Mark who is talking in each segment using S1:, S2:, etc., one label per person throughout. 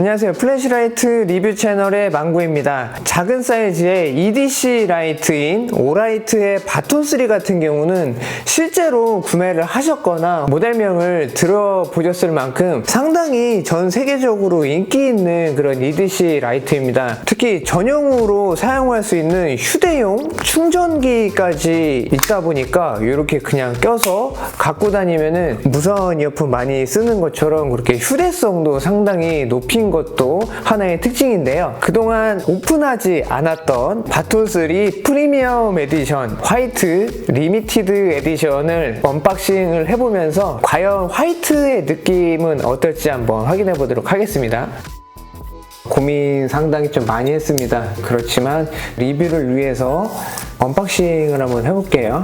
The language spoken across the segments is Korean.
S1: 안녕하세요. 플래시라이트 리뷰 채널의 망구입니다. 작은 사이즈의 EDC 라이트인 오라이트의 바톤3 같은 경우는 실제로 구매를 하셨거나 모델명을 들어보셨을 만큼 상당히 전 세계적으로 인기 있는 그런 EDC 라이트입니다. 특히 전용으로 사용할 수 있는 휴대용 충전기까지 있다 보니까 이렇게 그냥 껴서 갖고 다니면은 무선 이어폰 많이 쓰는 것처럼 그렇게 휴대성도 상당히 높인 것도 하나의 특징인데요. 그동안 오픈하지 않았던 바톤3 프리미엄 에디션 화이트 리미티드 에디션을 언박싱을 해보면서 과연 화이트의 느낌은 어떨지 한번 확인해 보도록 하겠습니다. 고민 상당히 좀 많이 했습니다. 그렇지만 리뷰를 위해서 언박싱을 한번 해볼게요.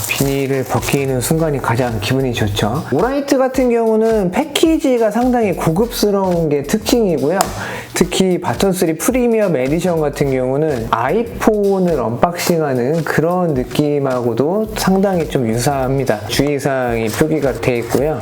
S1: 비닐을 벗기는 순간이 가장 기분이 좋죠. 오라이트 같은 경우는 패키지가 상당히 고급스러운 게 특징이고요. 특히 바톤3 프리미엄 에디션 같은 경우는 아이폰을 언박싱하는 그런 느낌하고도 상당히 좀 유사합니다. 주의사항이 표기가 되어 있고요.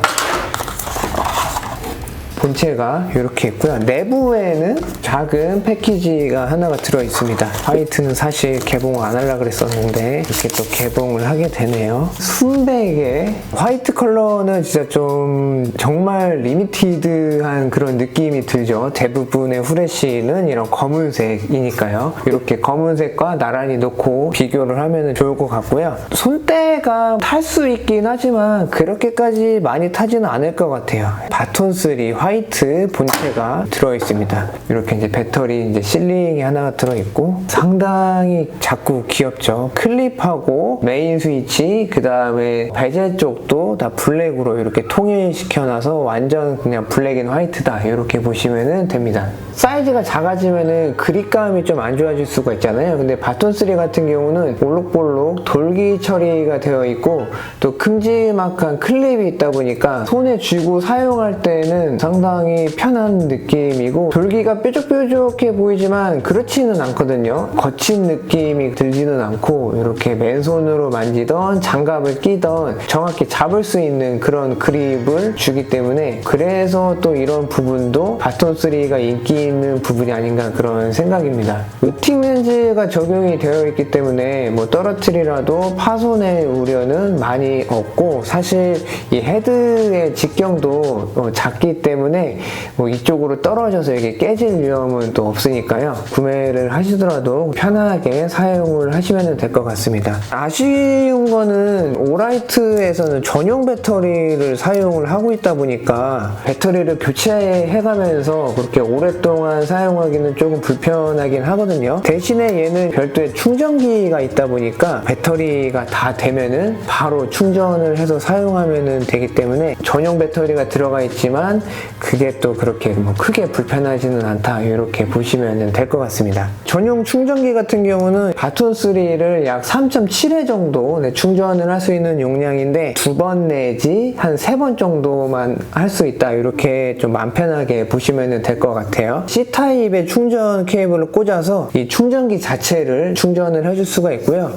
S1: 본체가 이렇게 있고요. 내부에는 작은 패키지가 하나가 들어있습니다. 화이트는 사실 개봉을 안 하려고 그랬었는데 이렇게 또 개봉을 하게 되네요. 순백의 화이트 컬러는 진짜 좀 정말 리미티드한 그런 느낌이 들죠. 대부분의 후레쉬는 이런 검은색이니까요. 이렇게 검은색과 나란히 놓고 비교를 하면 좋을 것 같고요. 손때가 탈 수 있긴 하지만 그렇게까지 많이 타지는 않을 것 같아요. 바톤3 화이트 본체가 들어있습니다. 이렇게 이제 배터리 이제 실링이 하나가 들어있고 상당히 작고 귀엽죠. 클립하고 메인 스위치, 그 다음에 베젤 쪽도 다 블랙으로 이렇게 통일시켜놔서 완전 그냥 블랙 앤 화이트다 이렇게 보시면 됩니다. 사이즈가 작아지면은 그립감이 좀 안 좋아질 수가 있잖아요. 근데 바톤3 같은 경우는 볼록볼록 돌기 처리가 되어 있고 또 큼지막한 클립이 있다 보니까 손에 쥐고 사용할 때는 상당히 편한 느낌이고 돌기가 뾰족뾰족해 보이지만 그렇지는 않거든요. 거친 느낌이 들지는 않고 이렇게 맨손으로 만지던 장갑을 끼던 정확히 잡을 수 있는 그런 그립을 주기 때문에 그래서 또 이런 부분도 바톤3가 인기 있는 부분이 아닌가 그런 생각입니다. 으틱 렌즈가 적용이 되어 있기 때문에 뭐 떨어뜨리라도 파손의 우려는 많이 없고 사실 이 헤드의 직경도 작기 때문에 뭐 이쪽으로 떨어져서 이게 깨질 위험은 또 없으니까요. 구매를 하시더라도 편하게 사용을 하시면 될 것 같습니다. 아쉬운 거는 오라이트에서는 전용 배터리를 사용을 하고 있다 보니까 배터리를 교체해가면서 그렇게 오랫동안 사용하기는 조금 불편하긴 하거든요. 대신에 얘는 별도의 충전기가 있다 보니까 배터리가 다 되면은 바로 충전을 해서 사용하면 되기 때문에 전용 배터리가 들어가 있지만 그게 또 그렇게 뭐 크게 불편하지는 않다 이렇게 보시면 될 것 같습니다. 전용 충전기 같은 경우는 바톤3를 약 3.7회 정도 충전을 할 수 있는 용량인데 2번 내지 한 3번 정도만 할 수 있다 이렇게 좀 마음 편하게 보시면 될 것 같아요. C타입의 충전 케이블을 꽂아서 이 충전기 자체를 충전을 해줄 수가 있고요.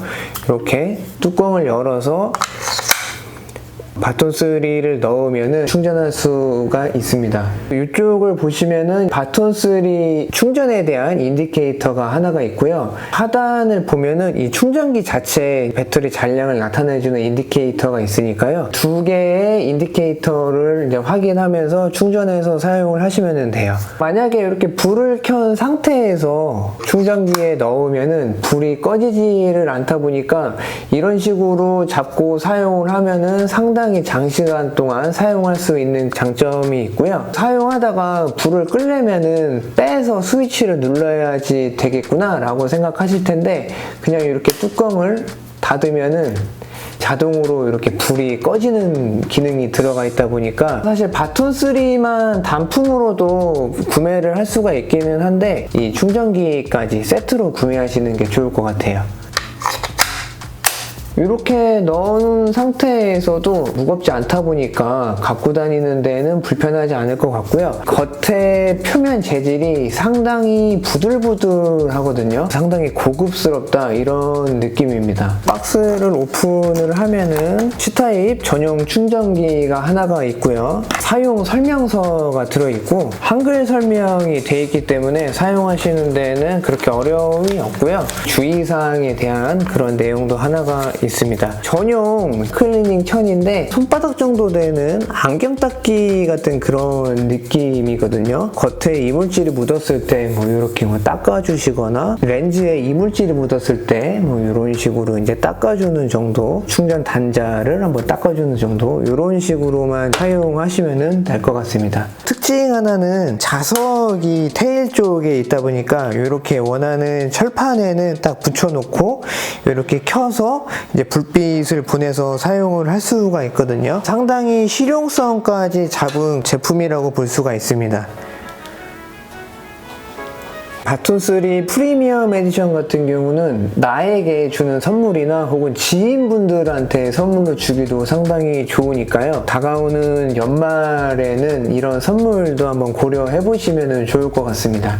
S1: 이렇게 뚜껑을 열어서 바톤3를 넣으면 충전할 수가 있습니다. 이쪽을 보시면은 바톤3 충전에 대한 인디케이터가 하나가 있고요. 하단을 보면은 이 충전기 자체 배터리 잔량을 나타내주는 인디케이터가 있으니까요. 두 개의 인디케이터를 이제 확인하면서 충전해서 사용을 하시면 돼요. 만약에 이렇게 불을 켠 상태에서 충전기에 넣으면은 불이 꺼지지를 않다 보니까 이런 식으로 잡고 사용을 하면은 상당히 장시간 동안 사용할 수 있는 장점이 있고요. 사용하다가 불을 끄려면은 빼서 스위치를 눌러야지 되겠구나 라고 생각하실 텐데 그냥 이렇게 뚜껑을 닫으면은 자동으로 이렇게 불이 꺼지는 기능이 들어가 있다 보니까 사실 바톤3만 단품으로도 구매를 할 수가 있기는 한데 이 충전기까지 세트로 구매하시는 게 좋을 것 같아요. 이렇게 넣은 상태에서도 무겁지 않다 보니까 갖고 다니는 데는 불편하지 않을 것 같고요. 겉에 표면 재질이 상당히 부들부들하거든요. 상당히 고급스럽다 이런 느낌입니다. 박스를 오픈을 하면은 C타입 전용 충전기가 하나가 있고요. 사용 설명서가 들어있고 한글 설명이 되어 있기 때문에 사용하시는 데는 그렇게 어려움이 없고요. 주의사항에 대한 그런 내용도 하나가 있습니다. 전용 클리닝 천인데 손바닥 정도 되는 안경 닦기 같은 그런 느낌이거든요. 겉에 이물질이 묻었을 때 뭐 이렇게 뭐 닦아주시거나 렌즈에 이물질이 묻었을 때 뭐 이런 식으로 이제 닦아주는 정도, 충전 단자를 한번 닦아주는 정도 이런 식으로만 사용하시면 될 것 같습니다. 특징 하나는 자석이 테일 쪽에 있다 보니까 이렇게 원하는 철판에는 딱 붙여놓고 이렇게 켜서 이제 불빛을 보내서 사용을 할 수가 있거든요. 상당히 실용성까지 잡은 제품이라고 볼 수가 있습니다. 바톤3 프리미엄 에디션 같은 경우는 나에게 주는 선물이나 혹은 지인분들한테 선물로 주기도 상당히 좋으니까요. 다가오는 연말에는 이런 선물도 한번 고려해 보시면 좋을 것 같습니다.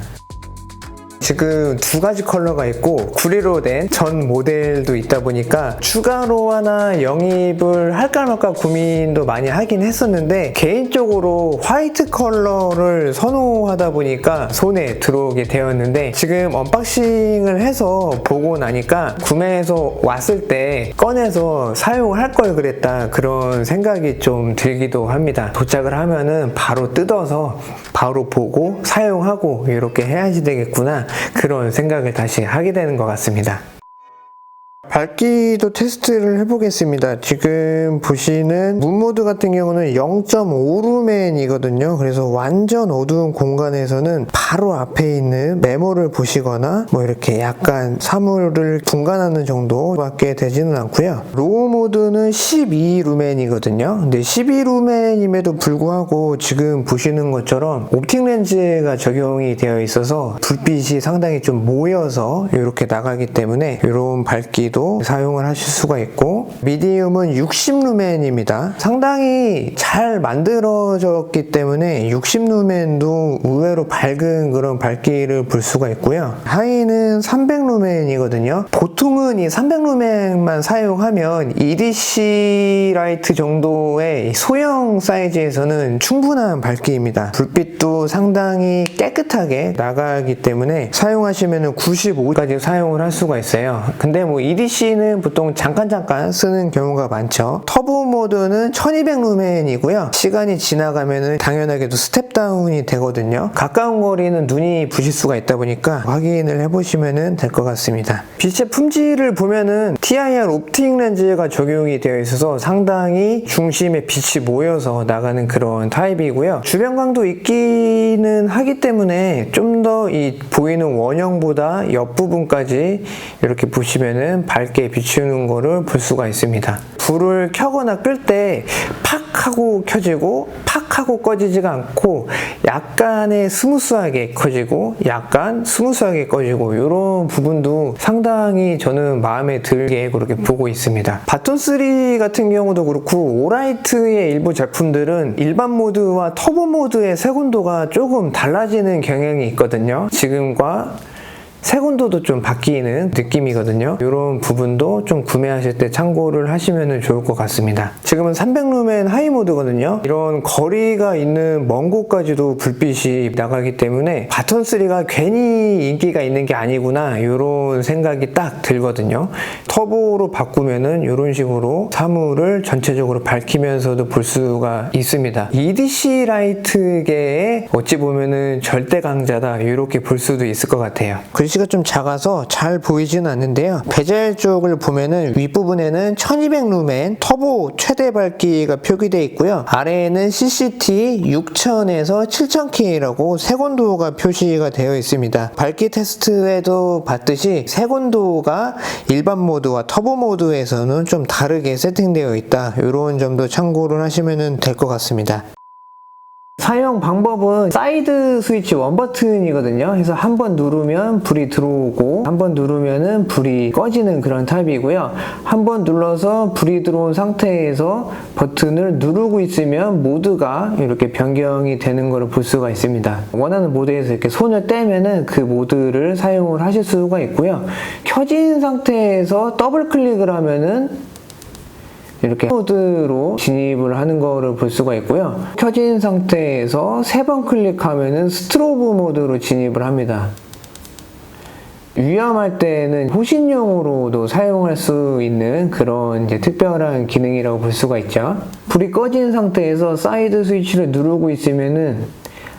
S1: 지금 두 가지 컬러가 있고 구리로 된 전 모델도 있다 보니까 추가로 하나 영입을 할까 말까 고민도 많이 하긴 했었는데 개인적으로 화이트 컬러를 선호하다 보니까 손에 들어오게 되었는데 지금 언박싱을 해서 보고 나니까 구매해서 왔을 때 꺼내서 사용할 걸 그랬다 그런 생각이 좀 들기도 합니다. 도착을 하면은 바로 뜯어서 바로 보고 사용하고 이렇게 해야지 되겠구나 그런 생각을 다시 하게 되는 것 같습니다. 밝기도 테스트를 해보겠습니다. 지금 보시는 문 모드 같은 경우는 0.5루멘이거든요. 그래서 완전 어두운 공간에서는 바로 앞에 있는 메모를 보시거나 뭐 이렇게 약간 사물을 분간하는 정도밖에 되지는 않고요. 로우 모드는 12루멘이거든요. 근데 12루멘임에도 불구하고 지금 보시는 것처럼 옵틱 렌즈가 적용이 되어 있어서 불빛이 상당히 좀 모여서 이렇게 나가기 때문에 이런 밝기도 사용을 하실 수가 있고 미디움은 60루멘입니다. 상당히 잘 만들어졌기 때문에 60루멘도 의외로 밝은 그런 밝기를 볼 수가 있고요. 하이는 300루멘이거든요. 보통은 이 300루멘만 사용하면 EDC 라이트 정도의 소형 사이즈에서는 충분한 밝기입니다. 불빛도 상당히 깨끗하게 나가기 때문에 사용하시면 95까지 사용을 할 수가 있어요. 근데 뭐 EDC는 보통 잠깐 쓰는 경우가 많죠. 터보 모드는 1200루멘이고요. 시간이 지나가면 당연하게도 스텝 다운이 되거든요. 가까운 거리는 눈이 부실 수가 있다 보니까 확인을 해보시면 될 것 같습니다. 빛의 품질을 보면은 TIR 옵틱 렌즈가 적용이 되어 있어서 상당히 중심에 빛이 모여서 나가는 그런 타입이고요. 주변광도 있기는 하기 때문에 좀 더 이 보이는 원형보다 옆부분까지 이렇게 보시면은 밝게 비추는 거를 볼 수가 있습니다. 불을 켜거나 끌 때 팍 하고 켜지고 팍 하고 꺼지지가 않고 약간의 스무스하게 켜지고 약간 스무스하게 꺼지고 이런 부분도 상당히 저는 마음에 들게 그렇게 보고 있습니다. 바톤3 같은 경우도 그렇고 오라이트의 일부 제품들은 일반 모드와 터보 모드의 색온도가 조금 달라지는 경향이 있거든요. 지금과 색온도도 좀 바뀌는 느낌이거든요. 이런 부분도 좀 구매하실 때 참고를 하시면 좋을 것 같습니다. 지금은 300루멘 하이 모드거든요. 이런 거리가 있는 먼 곳까지도 불빛이 나가기 때문에 바톤3가 괜히 인기가 있는 게 아니구나 이런 생각이 딱 들거든요. 터보로 바꾸면은 이런 식으로 사물을 전체적으로 밝히면서도 볼 수가 있습니다. EDC 라이트계의 어찌 보면은 절대 강자다 이렇게 볼 수도 있을 것 같아요. 글씨가 좀 작아서 잘 보이지는 않는데요. 베젤 쪽을 보면은 윗부분에는 1200루멘 터보 최대 밝기가 표기되어 있고요. 아래에는 CCT 6000에서 7000K라고 색온도가 표시가 되어 있습니다. 밝기 테스트에도 봤듯이 색온도가 일반 모드와 터보 모드에서는 좀 다르게 세팅되어 있다. 이런 점도 참고를 하시면 될 것 같습니다. 사용 방법은 사이드 스위치 원 버튼이거든요. 그래서 한번 누르면 불이 들어오고 한번 누르면은 불이 꺼지는 그런 타입이고요. 한번 눌러서 불이 들어온 상태에서 버튼을 누르고 있으면 모드가 이렇게 변경이 되는 것을 볼 수가 있습니다. 원하는 모드에서 이렇게 손을 떼면은 그 모드를 사용을 하실 수가 있고요. 켜진 상태에서 더블 클릭을 하면은 이렇게 모드로 진입을 하는 거를 볼 수가 있고요. 켜진 상태에서 3번 클릭하면은 스트로브 모드로 진입을 합니다. 위험할 때는 호신용으로도 사용할 수 있는 그런 이제 특별한 기능이라고 볼 수가 있죠. 불이 꺼진 상태에서 사이드 스위치를 누르고 있으면은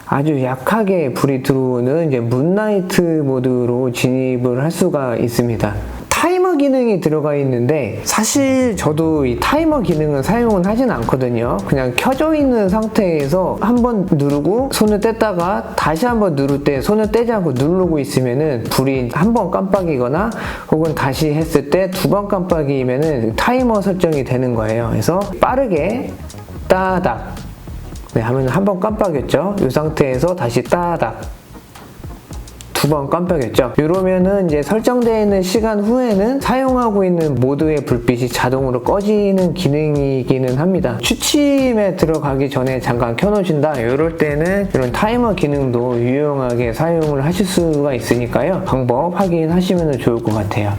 S1: 아주 약하게 불이 들어오는 이제 문나이트 모드로 진입을 할 수가 있습니다. 타이머 기능이 들어가 있는데 사실 저도 이 타이머 기능은 사용은 하진 않거든요. 그냥 켜져 있는 상태에서 한번 누르고 손을 뗐다가 다시 한번 누를 때 손을 떼지 않고 누르고 있으면은 불이 한 번 깜빡이거나 혹은 다시 했을 때 2번 깜빡이면은 타이머 설정이 되는 거예요. 그래서 빠르게 따닥 하면 한 번 깜빡였죠. 이 상태에서 다시 따닥 2번 깜빡였죠. 이러면은 이제 설정되어 있는 시간 후에는 사용하고 있는 모드의 불빛이 자동으로 꺼지는 기능이기는 합니다. 취침에 들어가기 전에 잠깐 켜놓으신다. 이럴 때는 이런 타이머 기능도 유용하게 사용을 하실 수가 있으니까요. 방법 확인하시면 좋을 것 같아요.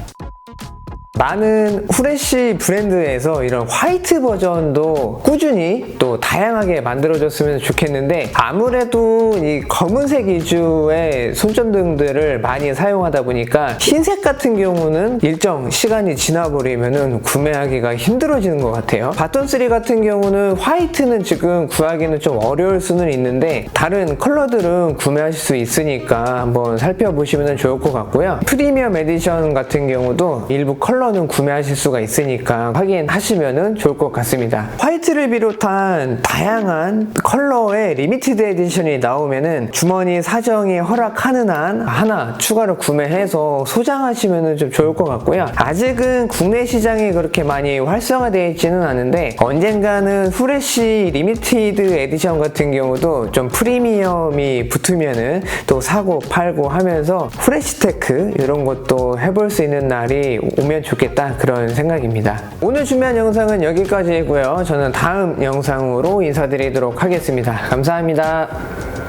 S1: 많은 후레쉬 브랜드에서 이런 화이트 버전도 꾸준히 또 다양하게 만들어졌으면 좋겠는데 아무래도 이 검은색 위주의 손전등들을 많이 사용하다 보니까 흰색 같은 경우는 일정 시간이 지나버리면은 구매하기가 힘들어지는 것 같아요. 바톤3 같은 경우는 화이트는 지금 구하기는 좀 어려울 수는 있는데 다른 컬러들은 구매하실 수 있으니까 한번 살펴보시면 좋을 것 같고요. 프리미엄 에디션 같은 경우도 일부 컬러는 구매하실 수가 있으니까 확인하시면 좋을 것 같습니다. 화이트를 비롯한 다양한 컬러의 리미티드 에디션이 나오면은 주머니 사정이 허락하는 한 하나 추가로 구매해서 소장하시면 좀 좋을 것 같고요. 아직은 국내 시장이 그렇게 많이 활성화되어 있지는 않은데 언젠가는 후레쉬 리미티드 에디션 같은 경우도 좀 프리미엄이 붙으면은 또 사고 팔고 하면서 후레쉬테크 이런 것도 해볼 수 있는 날이 오면 좋겠다 그런 생각입니다. 오늘 준비한 영상은 여기까지고요. 저는 다음 영상으로 인사드리도록 하겠습니다. 감사합니다.